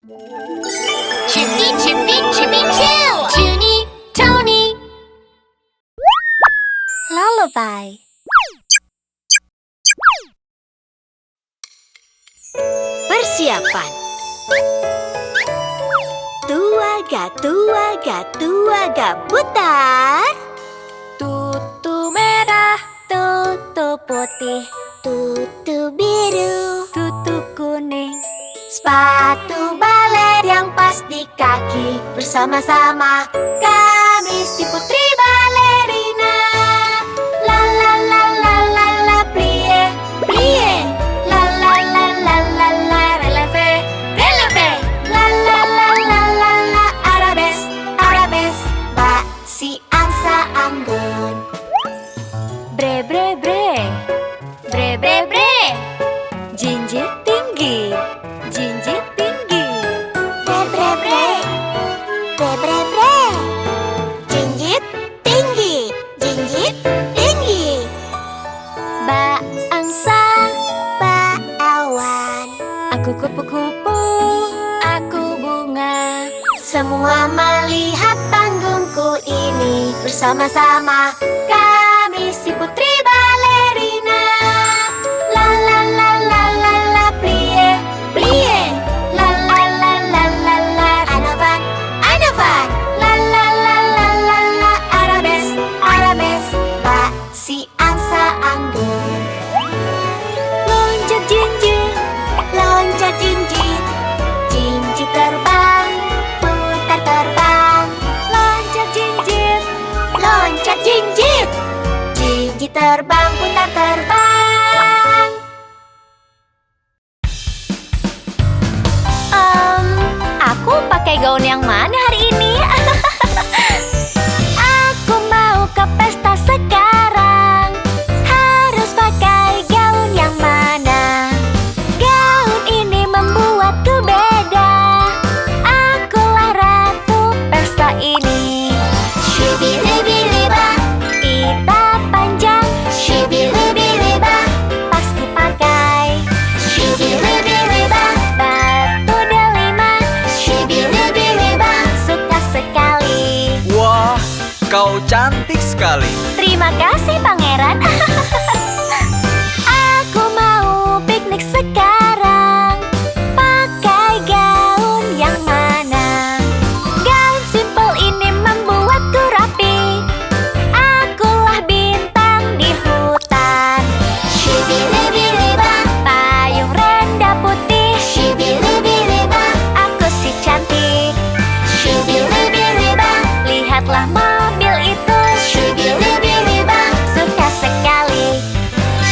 Chippy, Chippy, Chippy, Chill! Junie, Tony. Lullaby. Persiapan. Tuaga putar. Tutu merah, tutu putih, tutu biru, tutu kuning. Sepatu balet yang pas di kaki. Bersama-sama kami si putri balerina. La la la la la la plie, plie. La la la la la la releve, releve. La la la la la la arabes, arabes. Mbak si angsa anggun. Bre bre bre, bre bre bre. Jinjit tinggi, jinjit tinggi. Bre bre bre, bre bre bre. Jinjit tinggi, jinjit tinggi. Mbak angsa, mbak awan. Aku kupu-kupu, aku bunga. Semua melihat panggungku ini. Bersama-sama kami si putri balerina. La la la la la la plie, plie. La la la la la la anavan, anavan. La la la la la la arabes, arabes. Mbak si angsa anggun. Loncat jinjit, loncat jinjit. Jinjit terbang, putar terbang. Loncat jinjit, loncat jinjit. Jinjit terbang, putar terbang. Aku pakai gaun yang mana hari ini? Aku mau ke pesta sekarang. Harus pakai gaun yang mana? Gaun ini membuatku beda. Akulah ratu pesta ini. Shibili-bili-ba, pita panjang. Shibili-bili-ba, pas kupakai. Shibili-bili-ba, batu delima. Shibili-bili-ba, suka sekali. Wah, kau cantik sekali. Terima kasih, Pangeran. Aku mau piknik sekarang. Pakai gaun yang mana? Gaun simpel ini membuatku rapi. Akulah bintang di hutan. Shibili-bili-ba, payung renda putih. Shibili-bili-ba, aku si cantik. Shibili-bili-ba, lihatlah mobil itu. Shibili-bili-ba, suka sekali.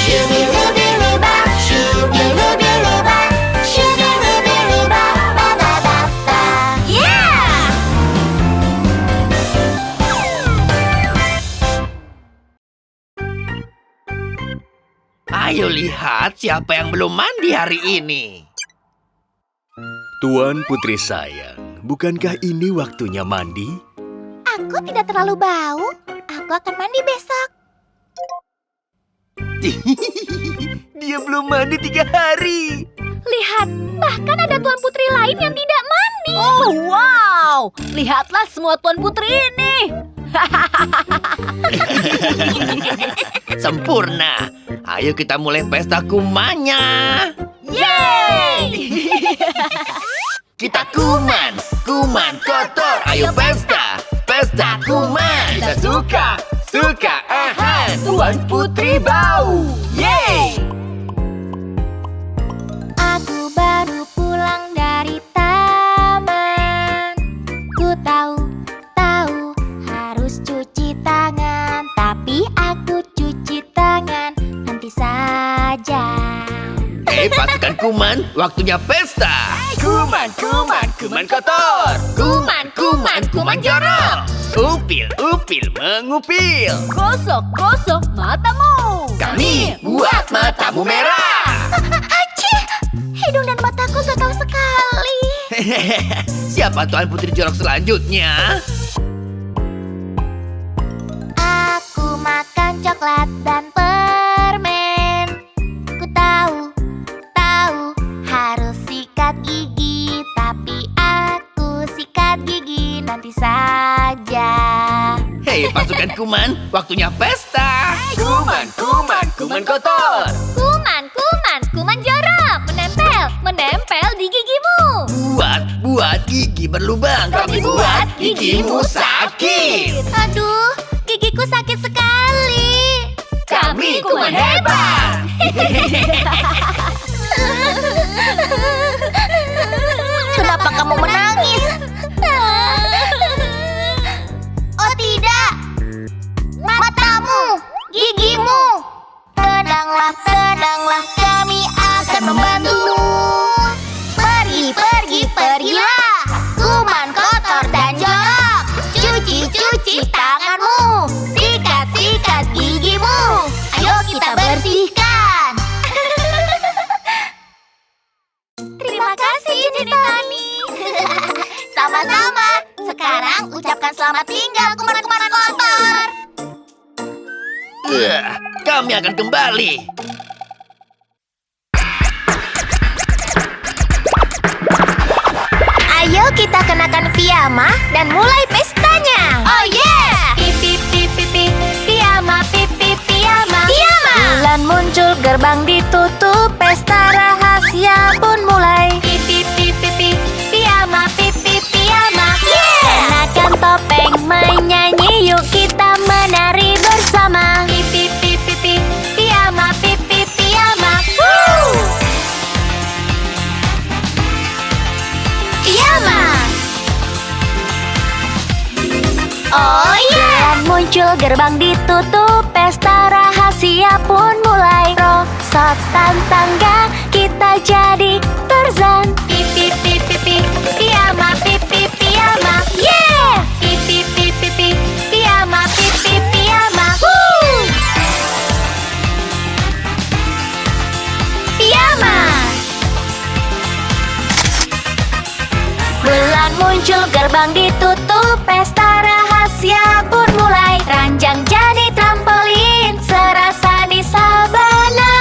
Shibili-bili-ba, shibili-bili-ba, shibili-bili-ba, ba-ba-ba-ba. Yeah! Ayo lihat siapa yang belum mandi hari ini. Tuan putri sayang, bukankah ini waktunya mandi? Aku tidak terlalu bau. Aku akan mandi besok. Dia belum mandi 3 hari. Lihat, bahkan ada tuan putri lain yang tidak mandi. Oh, wow! Lihatlah semua tuan putri ini. Sempurna. Ayo kita mulai pesta kumanya. Yeay! Kita kuman, kuman kotor. Ayo pesta, pesta kuman. Kita suka, suka, Tuan putri bau. Yeay! Aku baru pulang dari taman. Ku tahu harus cuci tangan. Tapi aku cuci tangan nanti saja. Pasukan kuman, waktunya pesta. Kuman, kuman, kuman kotor. Kuman, kuman, kuman jorok. Upil, upil, mengupil. Gosok, gosok matamu. Kami buat matamu merah. Acih, hidung dan mataku gatal sekali. Siapa tuan putri jorok selanjutnya? Aku makan coklat dan permen. Ku tahu harus sikat gigi. Tapi nanti saja. Hei pasukan kuman, waktunya pesta. Kuman, kuman, kuman kotor. Kuman jorok. Menempel di gigimu. Buat gigi berlubang. Kami buat gigimu sakit. Aduh, gigiku sakit sekali. Kami kuman hebat. Kenapa kamu menangis? Oh tidak, matamu, gigimu. Tenanglah, kami akan membantumu. Pergilah. Kuman kotor dan jorok. Cuci tanganmu. Sikat gigimu. Ayo kita bersihkan. Terima kasih, Tani. Sama-sama. Sekarang ucapkan selamat tinggal, kuman-kuman kotor. Kami akan kembali. Ayo kita kenakan piyama dan mulai pestanya. Oh yeah! Piyama. Bulan muncul, gerbang ditutup, pesta rahasia pun mulai. Piyama. Kenakan topeng, menyanyi, yuk kita menari bersama. Piyama. Piyama. Oh yeah! Bulan muncul, gerbang ditutup, pesta rahasia pun mulai. Rosotan tangga, kita jadi Tarzan. Piyama. Yeah! Piyama. Piyama. Bulan muncul, gerbang ditutup, pesta rahasia pun mulai. Ranjang jadi trampolin, serasa di sabana.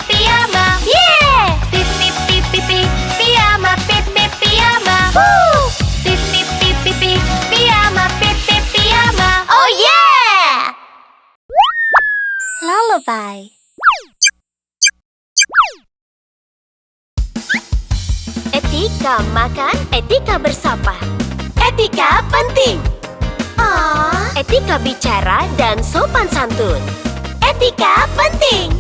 Piyama. Yeah! Piyama. Piyama. Oh yeah! Lullaby. Etika makan, etika bersapa. Etika penting. Etika bicara dan sopan santun. Etika penting.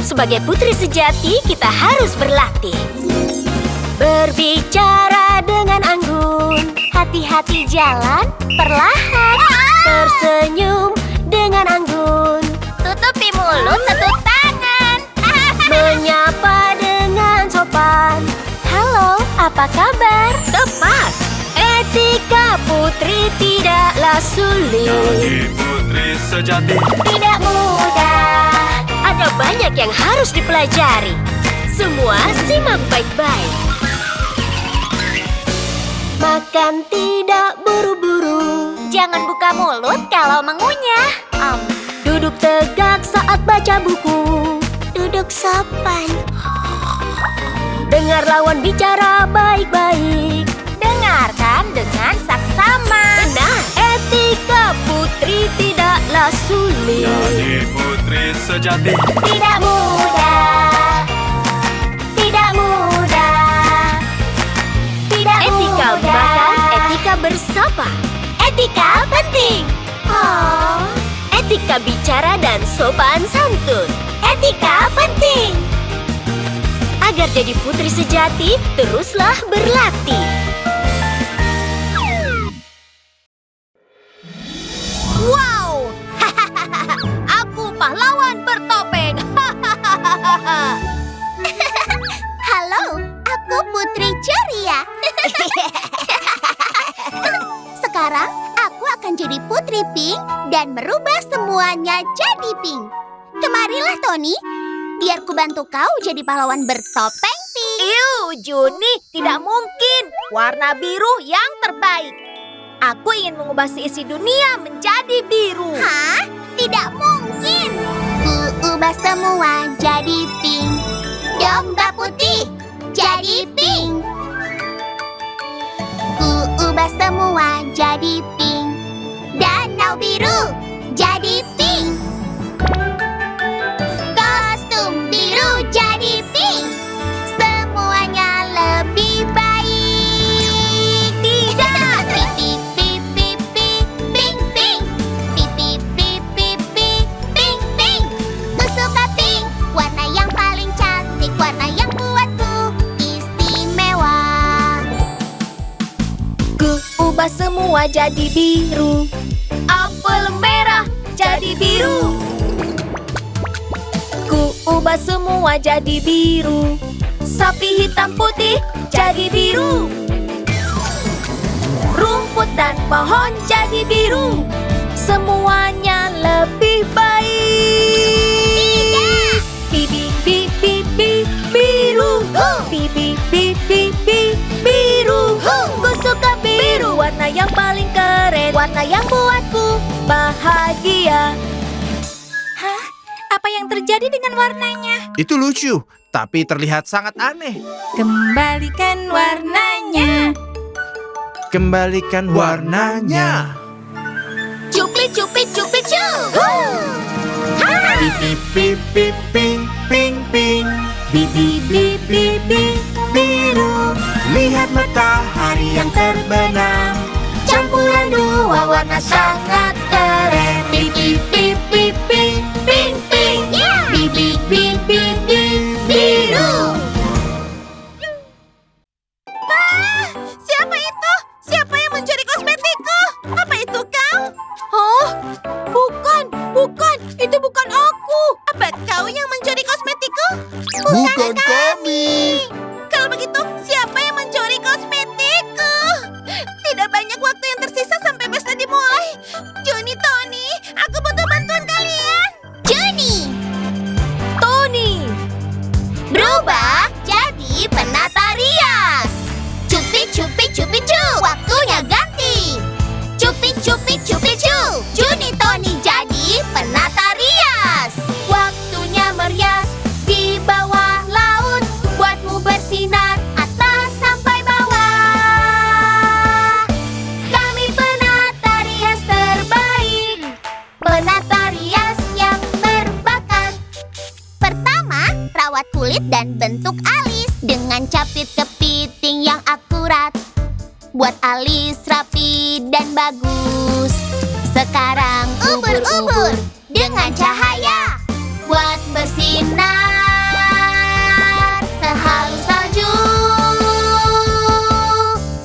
Sebagai putri sejati, kita harus berlatih. Berbicara dengan anggun, hati-hati jalan perlahan. Tersenyum dengan anggun, tutupi mulut satu tangan. Menyapa dengan sopan. Halo, apa kabar? Tepat. Etika putri tidaklah sulit. Jadi putri sejati. Tidak mudah. Ada banyak yang harus dipelajari. Semua simak baik-baik. Makan tidak buru-buru. Jangan buka mulut kalau mengunyah. Duduk tegak saat baca buku. Duduk sopan. Dengar lawan bicara baik-baik. Dengarkan dengan saksama. Benar. Etika putri tidaklah sulit. Jadi putri sejati. Tidak mudah. Tidak mudah. Tidak etika mudah. Makan, etika bersapa. Etika penting. Etika bicara dan sopan santun. Etika penting. Agar jadi putri sejati, teruslah berlatih. Wow! Aku pahlawan bertopeng. Halo, aku putri ceria. Sekarang aku akan jadi putri pink dan merubah semuanya jadi pink. Kemarilah, Tony. Biar ku bantu kau jadi pahlawan bertopeng pink. Juni, tidak mungkin. Warna biru yang terbaik. Aku ingin mengubah seisi dunia menjadi biru. Hah? Tidak mungkin. Ku ubah semua jadi pink. Domba putih jadi pink. jadi pink. Danau biru jadi pink. Kostum biru jadi pink. Semuanya lebih baik. Tidak. Pip pip pip pip pink pink. Pip pip pip pip pip pink pink. Ku suka pink, warna yang paling cantik, warna yang buatku istimewa. Ku ubah semua jadi biru. Apel merah jadi biru. Ku ubah semua jadi biru. Sapi hitam putih jadi biru. Rumput dan pohon jadi biru. Semuanya lebih baik. Bibi bibi bibi biru. Bibi bibi bibi biru. Ku suka biru, warna yang paling keren, warna yang buatku bahagia. Hah? Apa yang terjadi dengan warnanya? Itu lucu, tapi terlihat sangat aneh. Kembalikan warnanya. Kembalikan warnanya. Cupli cupli cupli cu. Pipi pipi ping ping ping. Bibi bibi bibi biru. Lihat matahari yang terbenam. Campuran dua warna sangat keren. Pipi pipi ping ping ping. Bibi bibi bibi biru. Siapa itu? Siapa yang mencuri kosmetikku? Apa itu kau? Oh, bukan. Itu bukan aku. Apa kau yang mencuri kosmetikku? Bukan kami. Kalau begitu, siapa yang mencuri kosmetikku? Tidak banyak waktu yang tersisa sampai pesta dimulai. Johnny, Tony, aku butuh bantuan kalian. Johnny Tony, berubah jadi penata rias. Cupi cupi cupi cu. Waktunya ganti. Cupi cupi cupi cu. Johnny Tony jadi penata rias. Waktunya merias di bawah laut. Buatmu bersinar atas sampai bawah. Kami penata rias terbaik. Penata rias yang berbakat. Pertama, rawat kulit dan bentuk alis dengan capit kepiting yang akurat. Buat alis rapi dan bagus. Sekarang ubur-ubur dengan cahaya. Buat bersinar sehalus salju.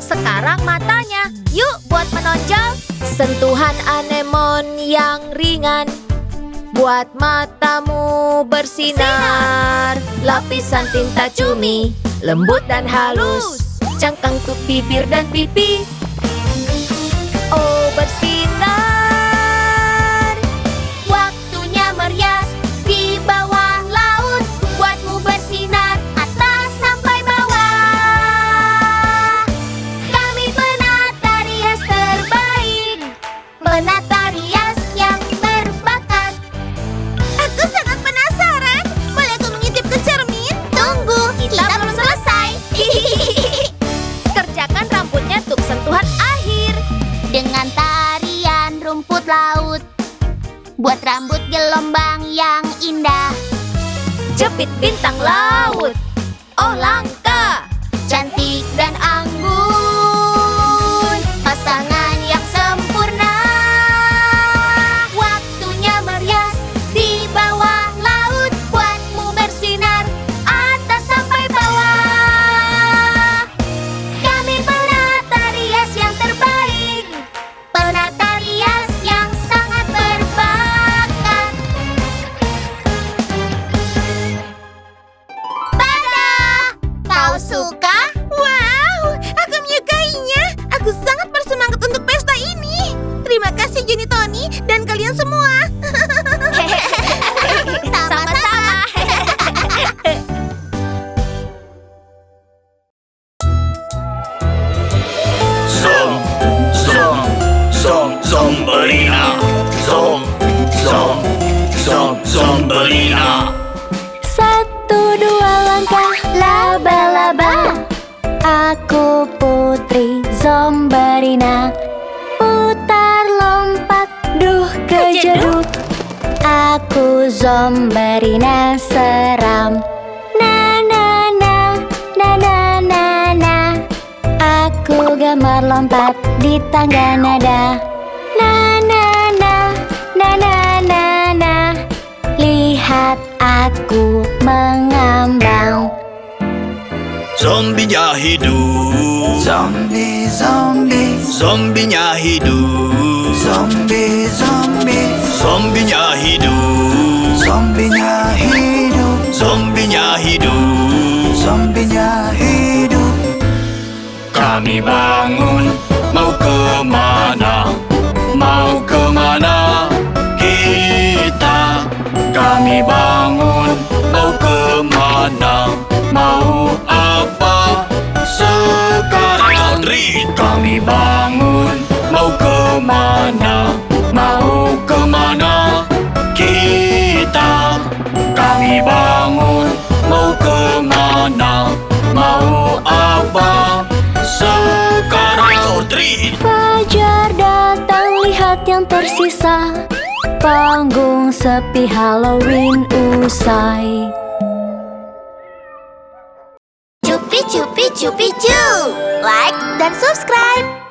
sekarang matanya. Yuk buat menonjol. Sentuhan anemon yang ringan. Buat matamu bersinar. Lapisan tinta cumi, lembut dan halus. Cangkang untuk bibir dan pipi. Oh bersinar. Waktunya merias di bawah laut. Buatmu bersinar atas sampai bawah. Kami penata rias terbaik. Penata rias yang berbakat. Aku sangat penasaran. Boleh aku mengintip ke cermin? Tunggu, kita belum selesai. Kerjakan rambutnya untuk sentuhan akhir. Dengan tarian rumput laut. Buat rambut gelombang yang indah. Jepit bintang laut. Oh langka. Cantik dan anggun. Pasangan yang sempurna. Waktunya merias di bawah laut. Buatmu bersinar atas sampai bawah. Kami penata rias yang terbaik. Penata rias yang sangat berbakat. Tada! Kau suka? Wow, aku menyukainya. Aku sangat bersemangat untuk pesta ini. Terima kasih Johnny, Tony, dan kalian semua. Sama-sama. Zombelina. Zombelina. 1, 2 langkah laba-laba. Aku putri Zomberina. Zomberina seram. Na na na, na na na na. Aku gemar lompat di tangga nada. Na na na, na na na na. Lihat aku mengambang. Zombinya hidup. Zombie, zombie, Zombinya hidup. zombie, zombie, Zombinya hidup. zombinya hidup, Zombinya hidup. zombinya hidup. Kami bangun, mau kemana? Mau kemana kita? Kami bangun, mau kemana? Mau apa sekarang? Kami bangun, mau kemana? Mau kemana kita? Kami bangun, mau kemana? Mau apa sekarang? Fajar datang, lihat yang tersisa. Panggung sepi, Halloween usai. Cupi cupi cupi cu. Like dan subscribe.